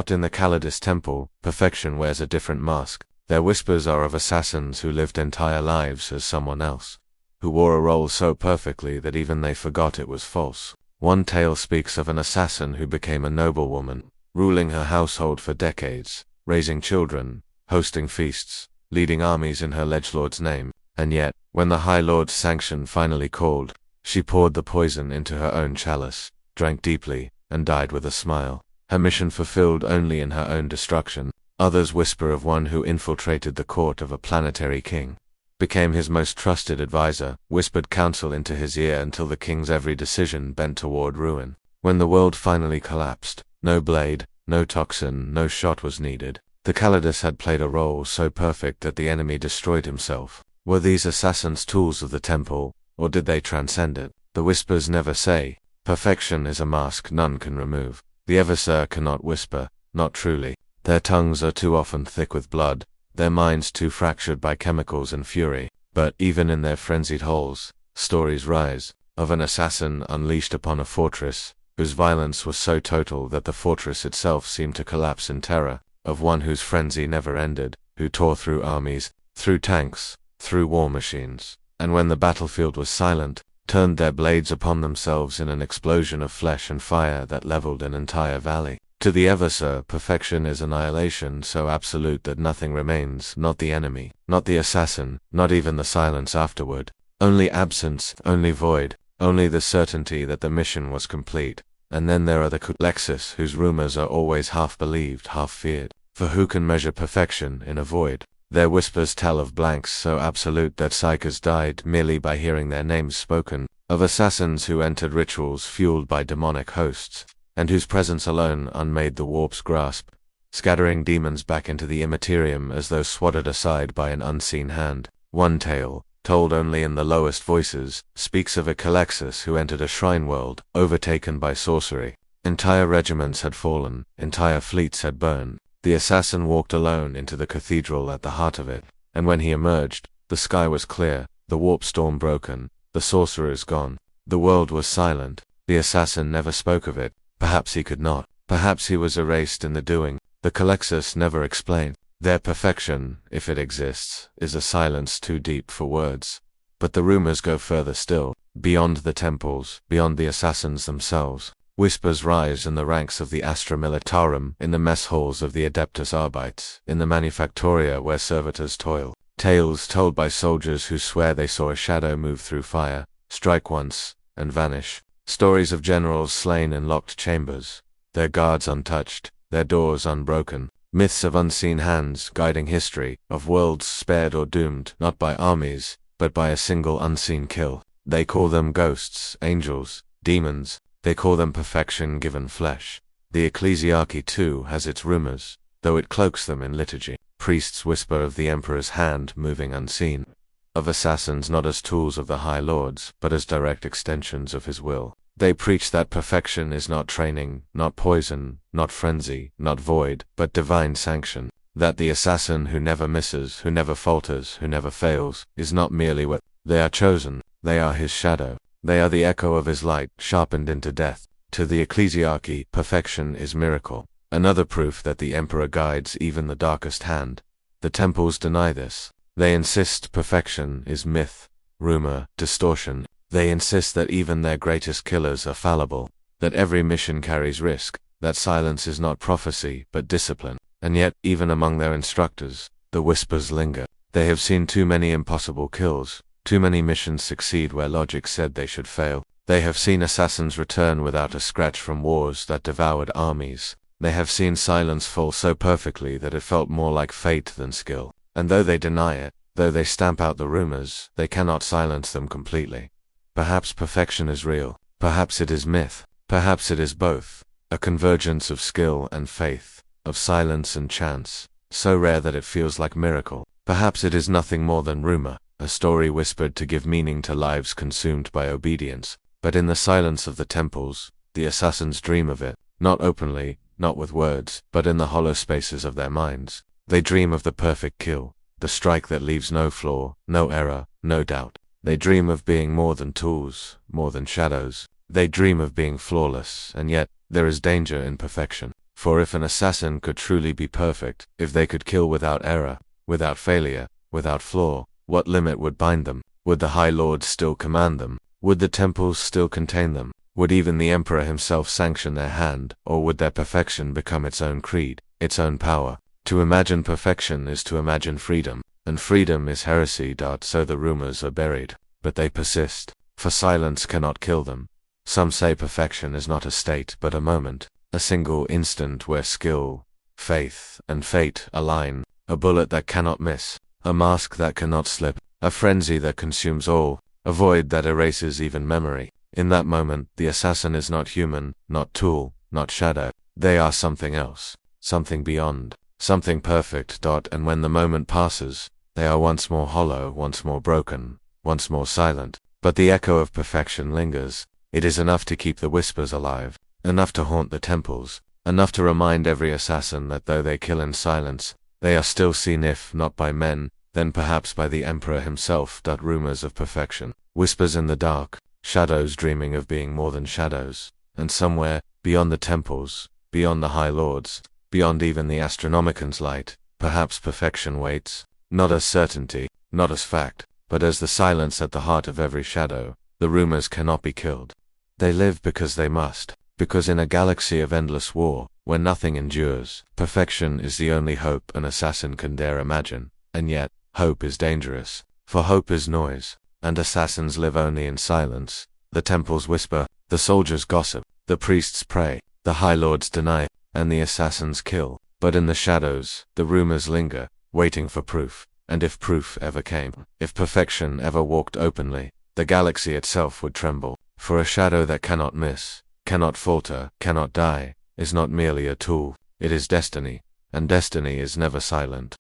In the Calidus temple, perfection wears a different mask. Their whispers are of assassins who lived entire lives as someone else, who wore a role so perfectly that even they forgot it was false. One tale speaks of an assassin who became a noblewoman, ruling her household for decades, raising children, hosting feasts, leading armies in her liege-lord's name, and yet, when the High Lord's sanction finally called, she poured the poison into her own chalice, drank deeply, and died with a smile, her mission fulfilled only in her own destruction. Others whisper of one who infiltrated the court of a planetary king, became his most trusted advisor, whispered counsel into his ear until the king's every decision bent toward ruin. When the world finally collapsed, no blade, no toxin, no shot was needed. The Calidus had played a role so perfect that the enemy destroyed himself. Were these assassins tools of the temple, or did they transcend it? The whispers never say. Perfection is a mask none can remove. The Eversir cannot whisper, not truly. Their tongues are too often thick with blood, their minds too fractured by chemicals and fury. But even in their frenzied holes, stories rise of an assassin unleashed upon a fortress, whose violence was so total that the fortress itself seemed to collapse in terror, of one whose frenzy never ended, who tore through armies, through tanks, through war machines, and when the battlefield was silent, turned their blades upon themselves in an explosion of flesh and fire that leveled an entire valley. To the Eversur, perfection is annihilation so absolute that nothing remains, not the enemy, not the assassin, not even the silence afterward. Only absence, only void, only the certainty that the mission was complete. And then there are the Lexus, whose rumors are always half believed, half feared. For who can measure perfection in a void? Their whispers tell of blanks so absolute that psychers died merely by hearing their names spoken, of assassins who entered rituals fueled by demonic hosts, and whose presence alone unmade the warp's grasp, scattering demons back into the Imperium as though swatted aside by an unseen hand. One tale, told only in the lowest voices, speaks of a Calexis who entered a shrine world, overtaken by sorcery. Entire regiments had fallen, entire fleets had burned. The assassin walked alone into the cathedral at the heart of it, and when he emerged, the sky was clear, the warp storm broken, the sorcerers gone. The world was silent. The assassin never spoke of it. Perhaps he could not. Perhaps he was erased in the doing. The Calexis never explained. Their perfection, if it exists, is a silence too deep for words. But the rumors go further still, beyond the temples, beyond the assassins themselves. Whispers rise in the ranks of the Astra Militarum, in the mess halls of the Adeptus Arbites, in the manufactoria where servitors toil. Tales told by soldiers who swear they saw a shadow move through fire, strike once, and vanish. Stories of generals slain in locked chambers, their guards untouched, their doors unbroken. Myths of unseen hands guiding history, of worlds spared or doomed, not by armies, but by a single unseen kill. They call them ghosts, angels, demons. They call them perfection given flesh. The ecclesiarchy too has its rumors, though it cloaks them in liturgy. Priests whisper of the emperor's hand moving unseen, of assassins not as tools of the high lords, but as direct extensions of his will. They preach that perfection is not training, not poison, not frenzy, not void, but divine sanction. That the assassin who never misses, who never falters, who never fails, is not merely what they are chosen, they are his shadow. They are the echo of his light, sharpened into death. To the ecclesiarchy, perfection is miracle. Another proof that the emperor guides even the darkest hand. The temples deny this. They insist perfection is myth, rumor, distortion. They insist that even their greatest killers are fallible, that every mission carries risk, that silence is not prophecy, but discipline. And yet, even among their instructors, the whispers linger. They have seen too many impossible kills. Too many missions succeed where logic said they should fail. They have seen assassins return without a scratch from wars that devoured armies. They have seen silence fall so perfectly that it felt more like fate than skill. And though they deny it, though they stamp out the rumors, they cannot silence them completely. Perhaps perfection is real. Perhaps it is myth. Perhaps it is both. A convergence of skill and faith, of silence and chance, so rare that it feels like miracle. Perhaps it is nothing more than rumor. A story whispered to give meaning to lives consumed by obedience. But in the silence of the temples, the assassins dream of it, not openly, not with words, but in the hollow spaces of their minds. They dream of the perfect kill, the strike that leaves no flaw, no error, no doubt. They dream of being more than tools, more than shadows. They dream of being flawless, and yet, there is danger in perfection. For if an assassin could truly be perfect, if they could kill without error, without failure, without flaw, what limit would bind them? Would the High Lords still command them? Would the temples still contain them? Would even the Emperor himself sanction their hand, or would their perfection become its own creed, its own power? To imagine perfection is to imagine freedom, and freedom is heresy. So the rumors are buried, but they persist, for silence cannot kill them. Some say perfection is not a state but a moment, a single instant where skill, faith, and fate align, a bullet that cannot miss. A mask that cannot slip, a frenzy that consumes all, a void that erases even memory. In that moment, the assassin is not human, not tool, not shadow. They are something else, something beyond, something perfect. And when the moment passes, they are once more hollow, once more broken, once more silent. But the echo of perfection lingers. It is enough to keep the whispers alive, enough to haunt the temples, enough to remind every assassin that though they kill in silence, they are still seen, if not by men, then perhaps by the Emperor himself. Rumors of perfection, whispers in the dark, shadows dreaming of being more than shadows, and somewhere, beyond the temples, beyond the High Lords, beyond even the Astronomican's light, perhaps perfection waits, not as certainty, not as fact, but as the silence at the heart of every shadow. The rumors cannot be killed. They live because they must, because in a galaxy of endless war, where nothing endures, perfection is the only hope an assassin can dare imagine. And yet, hope is dangerous, for hope is noise, and assassins live only in silence. The temples whisper, the soldiers gossip, the priests pray, the High Lords deny, and the assassins kill. But in the shadows, the rumors linger, waiting for proof. And if proof ever came, if perfection ever walked openly, the galaxy itself would tremble. For a shadow that cannot miss, cannot falter, cannot die, is not merely a tool, it is destiny, and destiny is never silent.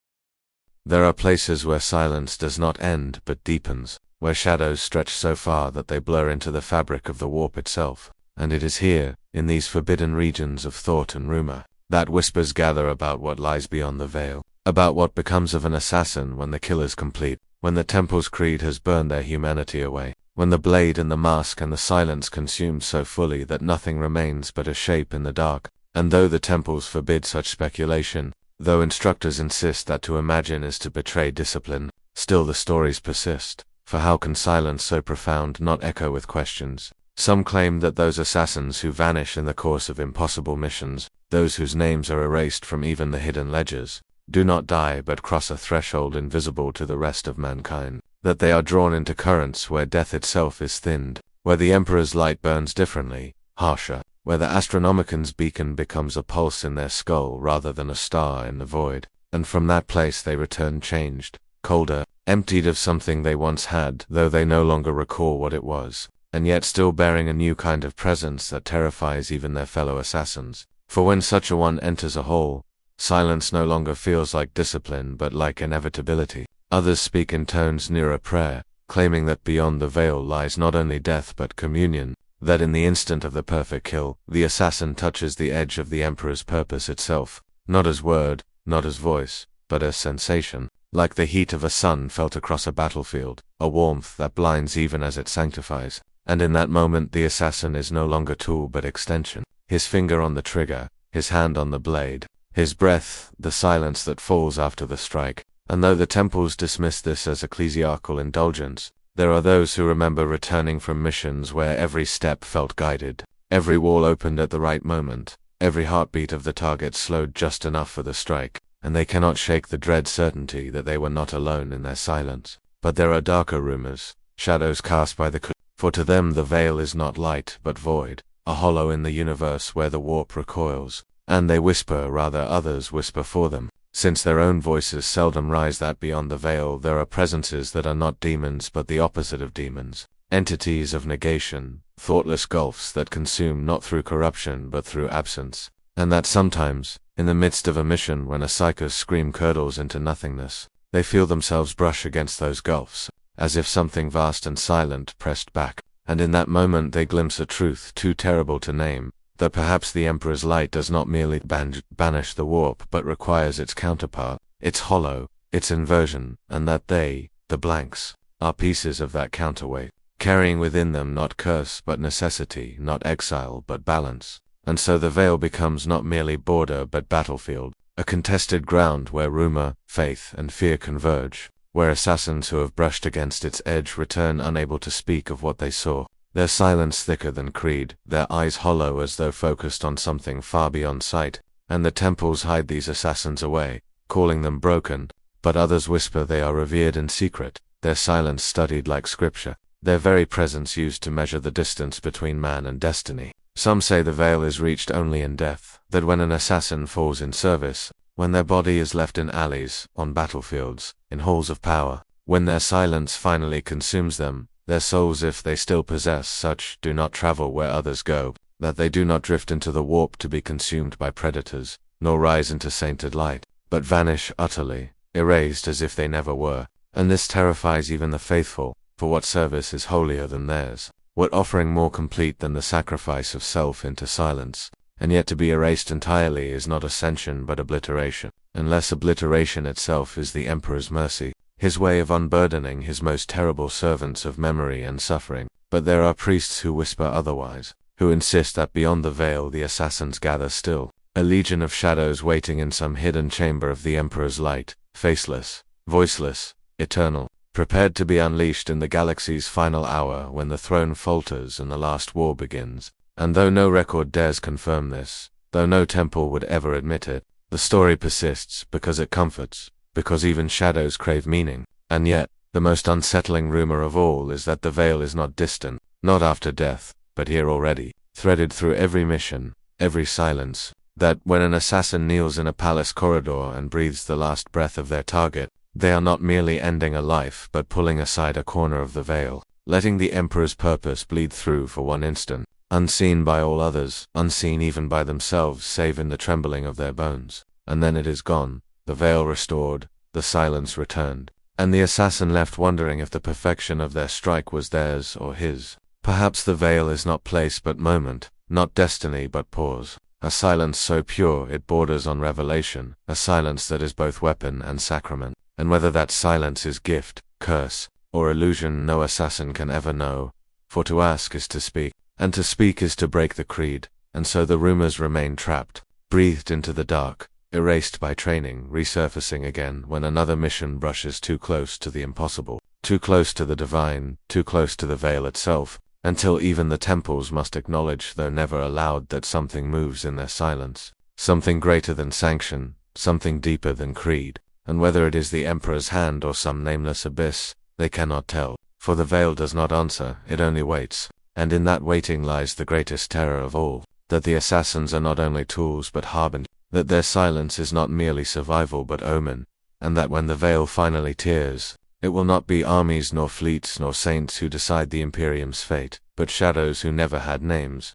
There are places where silence does not end but deepens, where shadows stretch so far that they blur into the fabric of the warp itself, and it is here, in these forbidden regions of thought and rumor, that whispers gather about what lies beyond the veil, about what becomes of an assassin when the kill is complete, when the temple's creed has burned their humanity away, when the blade and the mask and the silence consume so fully that nothing remains but a shape in the dark. And though the temples forbid such speculation, though instructors insist that to imagine is to betray discipline, still the stories persist, for how can silence so profound not echo with questions? Some claim that those assassins who vanish in the course of impossible missions, those whose names are erased from even the hidden ledgers, do not die but cross a threshold invisible to the rest of mankind, that they are drawn into currents where death itself is thinned, where the Emperor's light burns differently, harsher, where the Astronomican's beacon becomes a pulse in their skull rather than a star in the void, and from that place they return changed, colder, emptied of something they once had, though they no longer recall what it was, and yet still bearing a new kind of presence that terrifies even their fellow assassins. For when such a one enters a hall, silence no longer feels like discipline but like inevitability. Others speak in tones nearer prayer, claiming that beyond the veil lies not only death but communion, that in the instant of the perfect kill, the assassin touches the edge of the Emperor's purpose itself, not as word, not as voice, but as sensation, like the heat of a sun felt across a battlefield, a warmth that blinds even as it sanctifies. And in that moment the assassin is no longer tool but extension, his finger on the trigger, his hand on the blade, his breath, the silence that falls after the strike. And though the temples dismiss this as ecclesiastical indulgence, there are those who remember returning from missions where every step felt guided, every wall opened at the right moment, every heartbeat of the target slowed just enough for the strike, and they cannot shake the dread certainty that they were not alone in their silence. But there are darker rumors, shadows cast by the for to them the veil is not light but void, a hollow in the universe where the warp recoils, and they whisper, rather others whisper for them. Since their own voices seldom rise that beyond the veil, there are presences that are not demons but the opposite of demons, entities of negation, thoughtless gulfs that consume not through corruption but through absence, and that sometimes, in the midst of a mission when a psycho's scream curdles into nothingness, they feel themselves brush against those gulfs, as if something vast and silent pressed back, and in that moment they glimpse a truth too terrible to name, that perhaps the Emperor's light does not merely banish the warp but requires its counterpart, its hollow, its inversion, and that they, the blanks, are pieces of that counterweight, carrying within them not curse but necessity, not exile but balance. And so the veil becomes not merely border but battlefield, a contested ground where rumor, faith, and fear converge, where assassins who have brushed against its edge return unable to speak of what they saw, their silence thicker than creed, their eyes hollow as though focused on something far beyond sight, and the temples hide these assassins away, calling them broken, but others whisper they are revered in secret, their silence studied like scripture, their very presence used to measure the distance between man and destiny. Some say the veil is reached only in death, that when an assassin falls in service, when their body is left in alleys, on battlefields, in halls of power, when their silence finally consumes them, their souls, if they still possess such, do not travel where others go, that they do not drift into the warp to be consumed by predators, nor rise into sainted light, but vanish utterly, erased as if they never were. And this terrifies even the faithful, for what service is holier than theirs? What offering more complete than the sacrifice of self into silence? and yet to be erased entirely is not ascension but obliteration, unless obliteration itself is the Emperor's mercy, his way of unburdening his most terrible servants of memory and suffering. But there are priests who whisper otherwise, who insist that beyond the veil the assassins gather still, a legion of shadows waiting in some hidden chamber of the Emperor's light, faceless, voiceless, eternal, prepared to be unleashed in the galaxy's final hour when the throne falters and the last war begins. And though no record dares confirm this, though no temple would ever admit it, the story persists because it comforts, because even shadows crave meaning. And yet, the most unsettling rumor of all is that the veil is not distant, not after death, but here already, threaded through every mission, every silence, that when an assassin kneels in a palace corridor and breathes the last breath of their target, they are not merely ending a life but pulling aside a corner of the veil, letting the Emperor's purpose bleed through for one instant, unseen by all others, unseen even by themselves save in the trembling of their bones. And then it is gone, the veil restored, the silence returned, and the assassin left wondering if the perfection of their strike was theirs or his. Perhaps the veil is not place but moment, not destiny but pause. A silence so pure it borders on revelation, a silence that is both weapon and sacrament. And whether that silence is gift, curse, or illusion no assassin can ever know, for to ask is to speak, and to speak is to break the creed, and so the rumors remain trapped, breathed into the dark, erased by training, resurfacing again when another mission brushes too close to the impossible, too close to the divine, too close to the veil itself, until even the temples must acknowledge, though never allowed, that something moves in their silence, something greater than sanction, something deeper than creed. And whether it is the Emperor's hand or some nameless abyss, they cannot tell, for the veil does not answer, it only waits, and in that waiting lies the greatest terror of all, that the assassins are not only tools but harbingers, that their silence is not merely survival but omen, and that when the veil finally tears, it will not be armies nor fleets nor saints who decide the Imperium's fate, but shadows who never had names.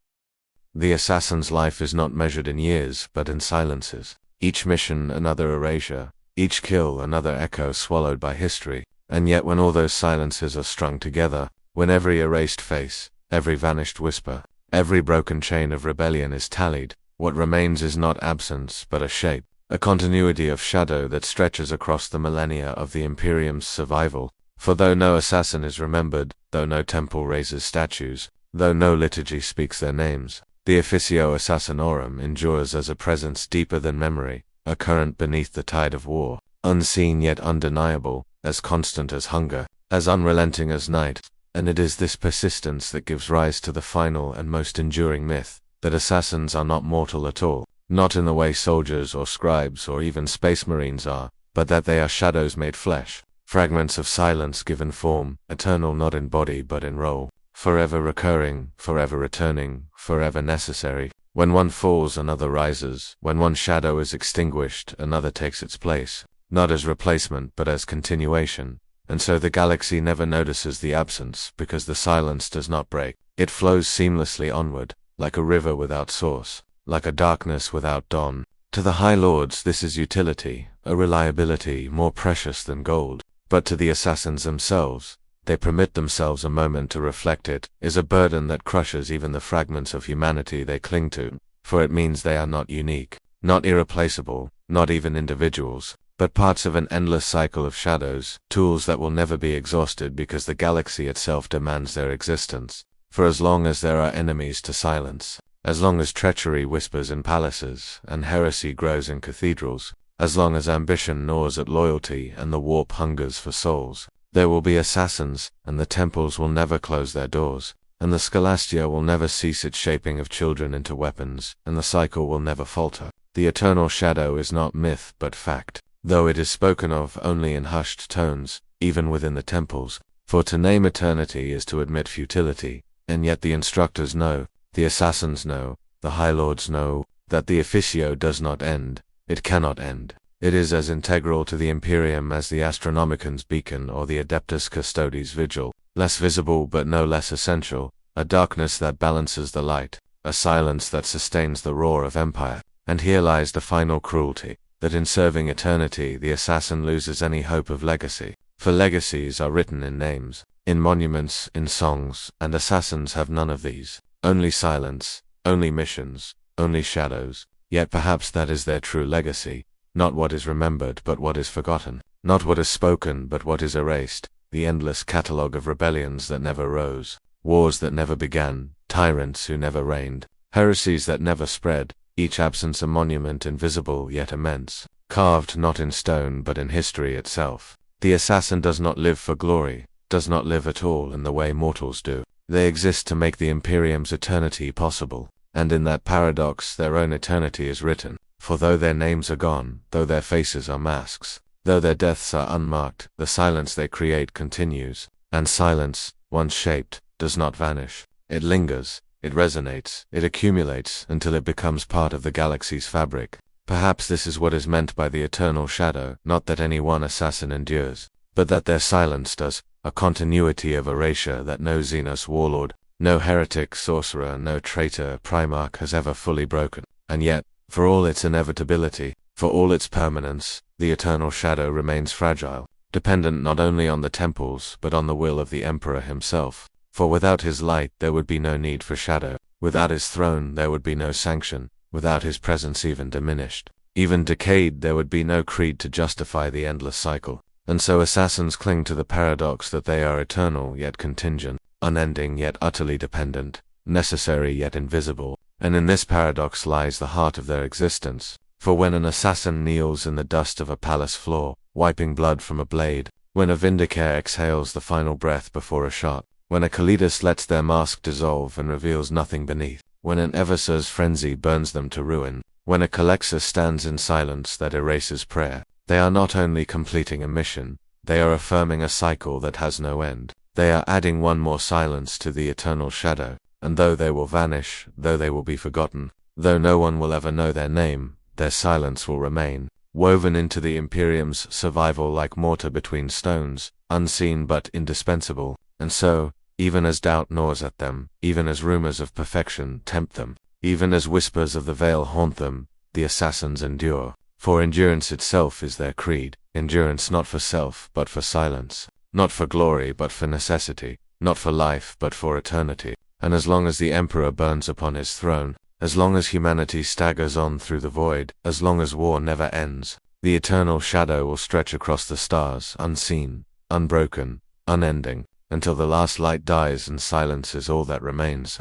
The assassin's life is not measured in years but in silences, each mission another erasure, each kill another echo swallowed by history, and yet when all those silences are strung together, when every erased face, every vanished whisper, every broken chain of rebellion is tallied, what remains is not absence but a shape, a continuity of shadow that stretches across the millennia of the Imperium's survival. For though no assassin is remembered, though no temple raises statues, though no liturgy speaks their names, the officio assassinorum endures as a presence deeper than memory, a current beneath the tide of war, unseen yet undeniable, as constant as hunger, as unrelenting as night. And it is this persistence that gives rise to the final and most enduring myth, that assassins are not mortal at all, not in the way soldiers or scribes or even space marines are, but that they are shadows made flesh, fragments of silence given form, eternal not in body but in role, forever recurring, forever returning, forever necessary. When one falls another rises, when one shadow is extinguished another takes its place, not as replacement but as continuation. And so the galaxy never notices the absence because the silence does not break, it flows seamlessly onward, like a river without source, like a darkness without dawn. To the High Lords this is utility, a reliability more precious than gold, but to the assassins themselves, they permit themselves a moment to reflect, it is a burden that crushes even the fragments of humanity they cling to, for it means they are not unique, not irreplaceable, not even individuals, but parts of an endless cycle of shadows, tools that will never be exhausted because the galaxy itself demands their existence. For as long as there are enemies to silence, as long as treachery whispers in palaces and heresy grows in cathedrals, as long as ambition gnaws at loyalty and the warp hungers for souls, there will be assassins, and the temples will never close their doors, and the Scholastia will never cease its shaping of children into weapons, and the cycle will never falter. The eternal shadow is not myth but fact, though it is spoken of only in hushed tones, even within the temples, for to name eternity is to admit futility, and yet the instructors know, the assassins know, the High Lords know, that the officio does not end, it cannot end. It is as integral to the Imperium as the Astronomican's beacon or the Adeptus Custodes vigil, less visible but no less essential, a darkness that balances the light, a silence that sustains the roar of empire. And here lies the final cruelty, that in serving eternity the assassin loses any hope of legacy, for legacies are written in names, in monuments, in songs, and assassins have none of these, only silence, only missions, only shadows. Yet perhaps that is their true legacy, not what is remembered but what is forgotten, not what is spoken but what is erased, the endless catalogue of rebellions that never rose, wars that never began, tyrants who never reigned, heresies that never spread, each absence a monument invisible yet immense, carved not in stone but in history itself. The assassin does not live for glory, does not live at all in the way mortals do. They exist to make the Imperium's eternity possible, and in that paradox their own eternity is written. For though their names are gone, though their faces are masks, though their deaths are unmarked, the silence they create continues, and silence, once shaped, does not vanish. It lingers, it resonates, it accumulates until it becomes part of the galaxy's fabric. Perhaps this is what is meant by the eternal shadow, not that any one assassin endures, but that their silence does, a continuity of erasure that no Xenos warlord, no heretic sorcerer, no traitor primarch has ever fully broken. And yet, for all its inevitability, for all its permanence, the eternal shadow remains fragile, dependent not only on the temples but on the will of the Emperor himself. For without his light there would be no need for shadow, without his throne there would be no sanction, without his presence even diminished, even decayed, there would be no creed to justify the endless cycle. And so assassins cling to the paradox that they are eternal yet contingent, unending yet utterly dependent, necessary yet invisible, and in this paradox lies the heart of their existence. For when an assassin kneels in the dust of a palace floor, wiping blood from a blade, when a Vindicare exhales the final breath before a shot, when a Kalidas lets their mask dissolve and reveals nothing beneath, when an Eversur's frenzy burns them to ruin, when a Calexis stands in silence that erases prayer, they are not only completing a mission, they are affirming a cycle that has no end. They are adding one more silence to the eternal shadow, and though they will vanish, though they will be forgotten, though no one will ever know their name, their silence will remain, woven into the Imperium's survival like mortar between stones, unseen but indispensable. And so, even as doubt gnaws at them, even as rumors of perfection tempt them, even as whispers of the veil haunt them, the assassins endure. For endurance itself is their creed, endurance not for self but for silence, not for glory but for necessity, not for life but for eternity. And as long as the Emperor burns upon his throne, as long as humanity staggers on through the void, as long as war never ends, the eternal shadow will stretch across the stars, unseen, unbroken, unending, until the last light dies and silence is all that remains.